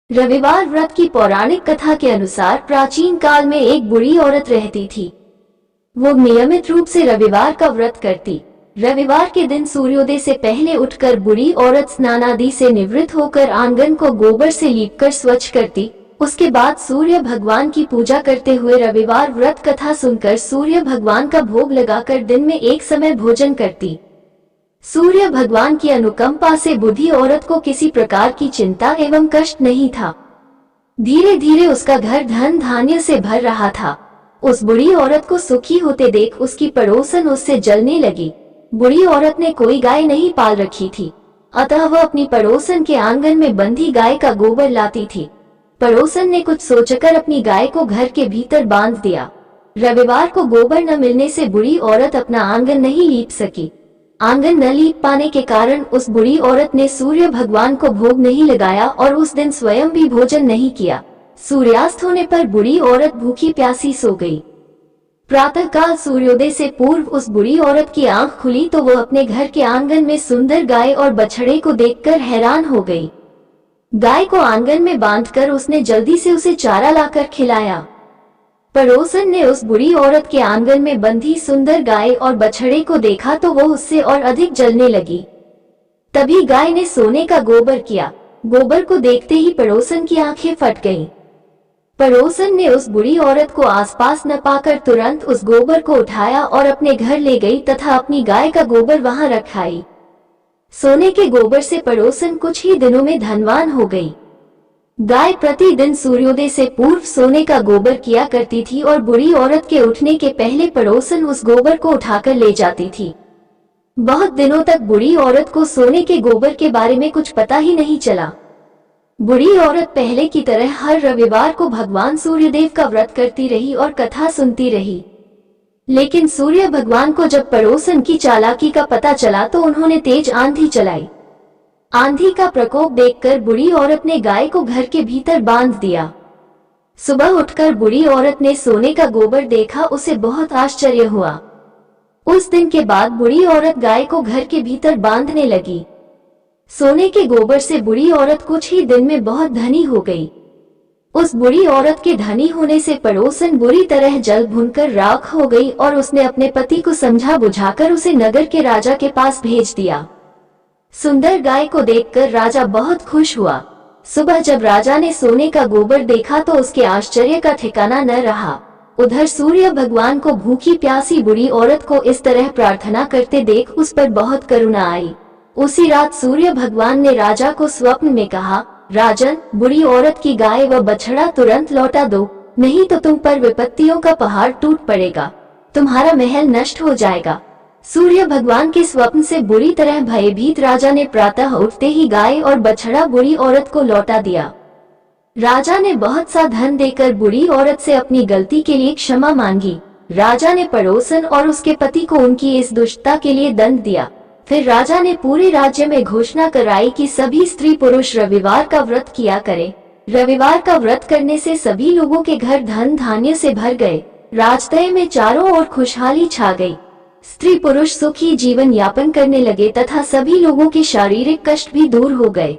रविवार व्रत की पौराणिक कथा के अनुसार प्राचीन काल में एक बुरी औरत रहती थी। वो नियमित रूप से रविवार का व्रत करती। रविवार के दिन सूर्योदय से पहले उठकर बुरी औरत स्नान आदि से निवृत्त होकर आंगन को गोबर से लीपकर स्वच्छ करती। उसके बाद सूर्य भगवान की पूजा करते हुए रविवार व्रत कथा सुनकर सूर्य भगवान का भोग लगाकर दिन में एक समय भोजन करती। सूर्य भगवान की अनुकंपा से बुढ़ी औरत को किसी प्रकार की चिंता एवं कष्ट नहीं था। धीरे धीरे उसका घर धन धान्य से भर रहा था। उस बुढ़ी औरत को सुखी होते देख उसकी पड़ोसन उससे जलने लगी। बुढ़ी औरत ने कोई गाय नहीं पाल रखी थी, अतः वह अपनी पड़ोसन के आंगन में बंधी गाय का गोबर लाती थी। पड़ोसन ने कुछ सोचकर अपनी गाय को घर के भीतर बांध दिया। रविवार को गोबर न मिलने से बुढ़ी औरत अपना आंगन नहीं लीप सकी। आंगन न लीप पाने के कारण उस बुढ़ी औरत ने सूर्य भगवान को भोग नहीं लगाया और उस दिन स्वयं भी भोजन नहीं किया। सूर्यास्त होने पर बुढ़ी औरत भूखी प्यासी सो गई। प्रातःकाल सूर्योदय से पूर्व उस बुढ़ी औरत की आंख खुली तो वो अपने घर के आंगन में सुंदर गाय और बछड़े को देखकर हैरान हो गई। गाय को आंगन में बांधकर उसने जल्दी से उसे चारा लाकर खिलाया। पड़ोसन ने उस बुढ़ी औरत के आंगन में बंधी सुंदर गाय और बछड़े को देखा तो वो उससे और अधिक जलने लगी। तभी गाय ने सोने का गोबर किया। गोबर को देखते ही पड़ोसन की आंखें फट गईं। पड़ोसन ने उस बुढ़ी औरत को आसपास न पाकर तुरंत उस गोबर को उठाया और अपने घर ले गई तथा अपनी गाय का गोबर वहां रख आई। सोने के गोबर से पड़ोसन कुछ ही दिनों में धनवान हो गई। गाय प्रतिदिन सूर्योदय से पूर्व सोने का गोबर किया करती थी और बुढ़ी औरत के उठने के पहले पड़ोसन उस गोबर को उठाकर ले जाती थी। बहुत दिनों तक बुढ़ी औरत को सोने के गोबर के बारे में कुछ पता ही नहीं चला। बुढ़ी औरत पहले की तरह हर रविवार को भगवान सूर्यदेव का व्रत करती रही और कथा सुनती रही। लेकिन सूर्य भगवान को जब पड़ोसन की चालाकी का पता चला तो उन्होंने तेज आंधी चलाई। आंधी का प्रकोप देखकर बुढ़ी औरत ने गाय को घर के भीतर बांध दिया। सुबह उठकर बुढ़ी औरत ने सोने का गोबर देखा, उसे बहुत आश्चर्य हुआ। उस दिन के बाद बुढ़ी औरत गाय को घर के भीतर बांधने लगी। सोने के गोबर से बुढ़ी औरत कुछ ही दिन में बहुत धनी हो गई। उस बुढ़ी औरत के धनी होने से पड़ोसन बुरी तरह जल भुनकर राख हो गई और उसने अपने पति को समझा बुझाकर उसे नगर के राजा के पास भेज दिया। सुंदर गाय को देखकर राजा बहुत खुश हुआ। सुबह जब राजा ने सोने का गोबर देखा तो उसके आश्चर्य का ठिकाना न रहा। उधर सूर्य भगवान को भूखी प्यासी बुढ़ी औरत को इस तरह प्रार्थना करते देख उस पर बहुत करुणा आई। उसी रात सूर्य भगवान ने राजा को स्वप्न में कहा, राजन, बुढ़ी औरत की गाय व बछड़ा तुरंत लौटा दो, नहीं तो तुम पर विपत्तियों का पहाड़ टूट पड़ेगा, तुम्हारा महल नष्ट हो जाएगा। सूर्य भगवान के स्वप्न से बुरी तरह भयभीत राजा ने प्रातः उठते ही गाय और बछड़ा बुढ़ी औरत को लौटा दिया। राजा ने बहुत सा धन देकर बुढ़ी औरत से अपनी गलती के लिए क्षमा मांगी। राजा ने पड़ोसन और उसके पति को उनकी इस दुष्टता के लिए दंड दिया। फिर राजा ने पूरे राज्य में घोषणा कराई कि सभी स्त्री पुरुष रविवार का व्रत किया करें। रविवार का व्रत करने से सभी लोगों के घर धन धान्य से भर गए। राजतय में चारों ओर खुशहाली छा गई। स्त्री पुरुष सुखी जीवन यापन करने लगे तथा सभी लोगों के शारीरिक कष्ट भी दूर हो गए।